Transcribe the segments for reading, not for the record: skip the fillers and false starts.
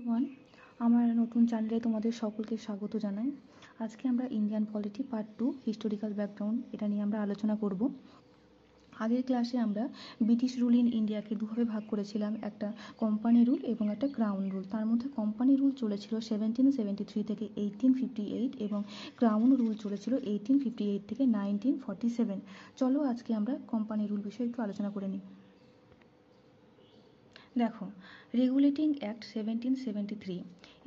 Everyone, আমার নতুন চ্যানেলে তোমাদের সকলকে স্বাগত জানাই। আজকে আমরা Indian polity part 2 historical background এটা নিয়ে আমরা আলোচনা করব। আগের ক্লাসে আমরা ব্রিটিশ রুল ইন ইন্ডিয়াকে দুভাবে ভাগ করেছিলাম, একটা কোম্পানি রুল এবং একটা ক্রাউন রুল। তার মধ্যে কোম্পানি রুল চলেছিল 1773 থেকে 1858 এবং ক্রাউন রুল চলেছিল 1858 থেকে 1947। চলো আজকে আমরা কোম্পানি রুল বিষয়ে একটু আলোচনা করে নিই। দেখো, রেগুলেটিং অ্যাক্ট 1773,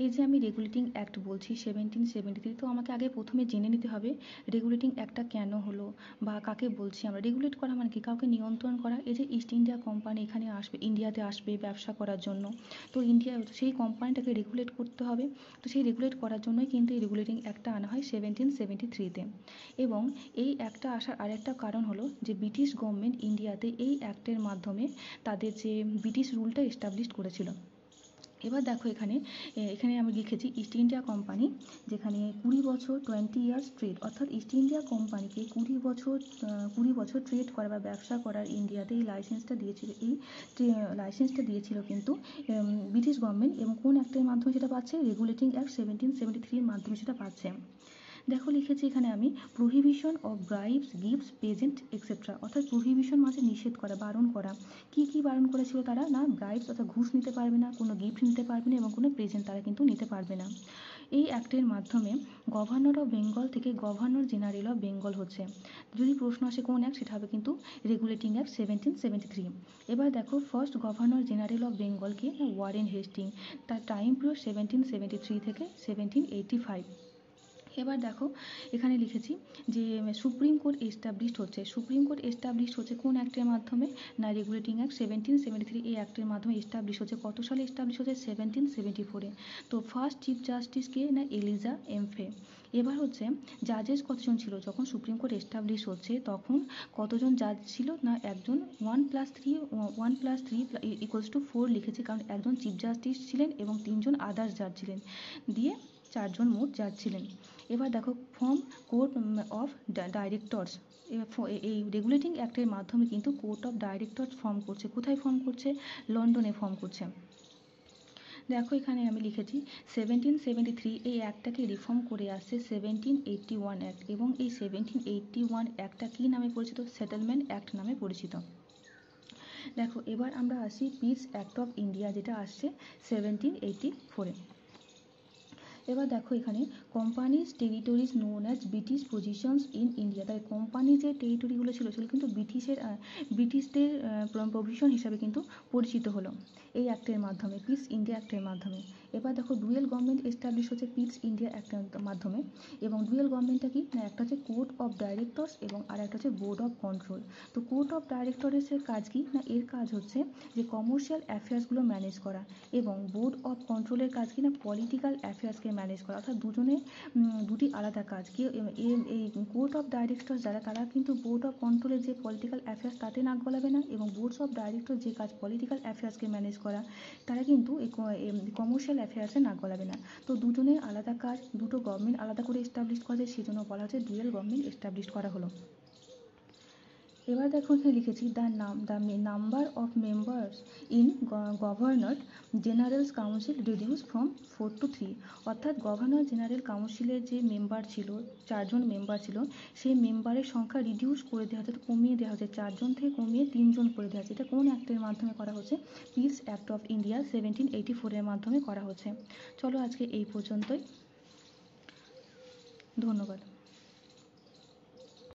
এই যে আমি রেগুলেটিং অ্যাক্ট বলছি 1773, তো আমাকে আগে প্রথমে জেনে নিতে হবে রেগুলেটিং অ্যাক্টটা কেন হলো বা কাকে বলছি আমরা। রেগুলেট করা মানে কি? কাউকে নিয়ন্ত্রণ করা। এই যে ইস্ট ইন্ডিয়া কোম্পানি এখানে আসবে, ইন্ডিয়াতে আসবে ব্যবসা করার জন্য, তো সেই কোম্পানিটাকে রেগুলেট করতে হবে। তো সেই রেগুলেট করার জন্যই কিন্তু এই রেগুলেটিং অ্যাক্টটা আনা হয় 1773-তে। এবং এই অ্যাক্টটা আসার আরেকটা কারণ হলো যে ব্রিটিশ গভর্নমেন্ট ইন্ডিয়াতে এই অ্যাক্টের মাধ্যমে তাদের যে ব্রিটিশ রুলটা এস্টাবলিশ করেছিল। এবার দেখো, এখানে আমি লিখেছি ইস্ট ইন্ডিয়া কোম্পানি, যেখানে 20 বছর 20 ইয়ার্স ট্রেড, অর্থাৎ ইস্ট ইন্ডিয়া কোম্পানিকে 20 বছর ট্রেড করা বা ব্যবসা করার ইন্ডিয়াতে এই লাইসেন্সটা দিয়েছিল। এই লাইসেন্সটা দিয়েছিল কিন্তু ব্রিটিশ গভর্নমেন্ট, এবং কোন অ্যাক্টের মাধ্যমে সেটা পাচ্ছে? রেগুলেটিং অ্যাক্ট 1773-এর মাধ্যমে সেটা পাচ্ছে। দেখো, লিখেছি এখানে আমি prohibition of bribes, gifts, present etcetera, অর্থাৎ প্রহিবিশন মানে নিষেধ করা, বারণ করা। কি কি বারণ করেছিল তারা? না, ব্রাইবস অর্থাৎ ঘুষ নিতে পারবে না, কোনো গিফট নিতে পারবে না এবং কোনো প্রেজেন্ট তারা কিন্তু নিতে পারবে না। এই অ্যাক্টের মাধ্যমে গভর্নর অফ বেঙ্গল থেকে গভর্নর জেনারেল অফ বেঙ্গল হচ্ছে। যদি প্রশ্ন আসে কোন অ্যাক্ট, সেটা হবে কিন্তু রেগুলেটিং অ্যাক্ট 1773। এবার দেখো, ফার্স্ট গভর্নর জেনারেল অফ বেঙ্গলকে ওয়ারেন হেস্টিং, তার টাইম পিরিয়ড 1773 থেকে 1785। এবার দেখো, এখানে লিখেছি যে সুপ্রিম কোর্ট এস্টাবলিশড হচ্ছে। সুপ্রিম কোর্ট এস্টাবলিশড হচ্ছে কোন অ্যাক্টের মাধ্যমে? না, রেগুলেটিং অ্যাক্ট 1773 এই অ্যাক্টের মাধ্যমে এস্টাবলিশ হচ্ছে। কত সালে এস্টাবলিশ হচ্ছে? 1774-এ। তো ফার্স্ট চিফ জাস্টিস কে? না, এলিজা এমফে। এবার হচ্ছে জাজেস কতজন ছিল যখন সুপ্রিম কোর্ট এস্টাবলিশ হচ্ছে? তখন কতজন জাজ ছিল? না, একজন। 1+3 = 4 লিখেছি, কারণ একজন চিফ জাস্টিস ছিলেন এবং 3জন আদার্স জাজ ছিলেন, দিয়ে 4জন মোট জাজ ছিলেন। এবার দেখো, ফর্ম কোর্ট অফ ডাইরেক্টরস। এই রেগুলেটিং অ্যাক্টের মাধ্যমে কিন্তু কোর্ট অফ ডাইরেক্টরস ফর্ম করছে। কোথায় ফর্ম করছে? লন্ডনে ফর্ম করছে। দেখো, এখানে আমি লিখেছি 1773 এই অ্যাক্টটাকে রিফর্ম করে আসছে 1781 অ্যাক্ট, এবং এই 1781 অ্যাক্টটা কী নামে পরিচিত? সেটেলমেন্ট অ্যাক্ট নামে পরিচিত। দেখো, এবার আমরা আসি পিস অ্যাক্ট অফ ইন্ডিয়া, যেটা আসছে 1784-এ। এবার দেখো, এখানে companies territories known as British positions in India, তাই কোম্পানি যে টেরিটরিগুলো ছিল সেগুলো কিন্তু ব্রিটিশদের প্রভিশন হিসাবে কিন্তু পরিচিত হলো এই অ্যাক্টের মাধ্যমে, পিস ইন্ডিয়া অ্যাক্টের মাধ্যমে। এবার দেখো, ডুয়েল গভর্নমেন্ট এস্টাবলিশ হচ্ছে পিস ইন্ডিয়া অ্যাক্টের মাধ্যমে। এবং ডুয়েল গভর্নমেন্টটা কি? না, একটা হচ্ছে কোর্ট অফ ডাইরেক্টরস এবং আর একটা হচ্ছে বোর্ড অফ কন্ট্রোল। তো কোর্ট অফ ডাইরেক্টরসের কাজ কি? না, এর কাজ হচ্ছে যে কমার্শিয়াল অ্যাফেয়ার্সগুলো ম্যানেজ করা, এবং বোর্ড অফ কন্ট্রোলের কাজ কি? না, পলিটিক্যাল অ্যাফেয়ার্সকে ম্যানেজ করা। অর্থাৎ দুটি আলাদা কাজ। এই কোর্ট অফ ডাইরেক্টরস যারা, তারা কিন্তু বোর্ড অফ কন্ট্রোলের যে পলিটিক্যাল অ্যাফেয়ার্স তাতে নাক গলাবে না, এবং বোর্ডস অফ ডাইরেক্টর যে কাজ পলিটিক্যাল অ্যাফেয়ার্সকে ম্যানেজ করা, তারা কিন্তু এই কমার্শিয়াল অ্যাফেয়ার্সে নাক গলাবে না। তো দুজনের আলাদা কাজ, দুটো গভর্নমেন্ট আলাদা করে এস্টাবলিশ করা যায়, সেজন্য বলা হচ্ছে ডুয়েল গভর্নমেন্ট এস্টাবলিশ করা হলো। এবার দেখো, এখানে লিখেছি the number of members in governor generals council reduce from 4 to 3, অর্থাৎ গভর্নর জেনারেল কাউন্সিলের যে মেম্বার ছিল, 4জন মেম্বার ছিল, সেই মেম্বারের সংখ্যা রিডিউস করে দেওয়া হচ্ছে, কমিয়ে দেওয়া হচ্ছে, 4জন থেকে কমিয়ে 3জন করে দেওয়া হচ্ছে। এটা কোন অ্যাক্টের মাধ্যমে করা হচ্ছে? পিস অ্যাক্ট অফ ইন্ডিয়া 1784-এর মাধ্যমে করা হচ্ছে। চলো আজকে এই পর্যন্তই, ধন্যবাদ।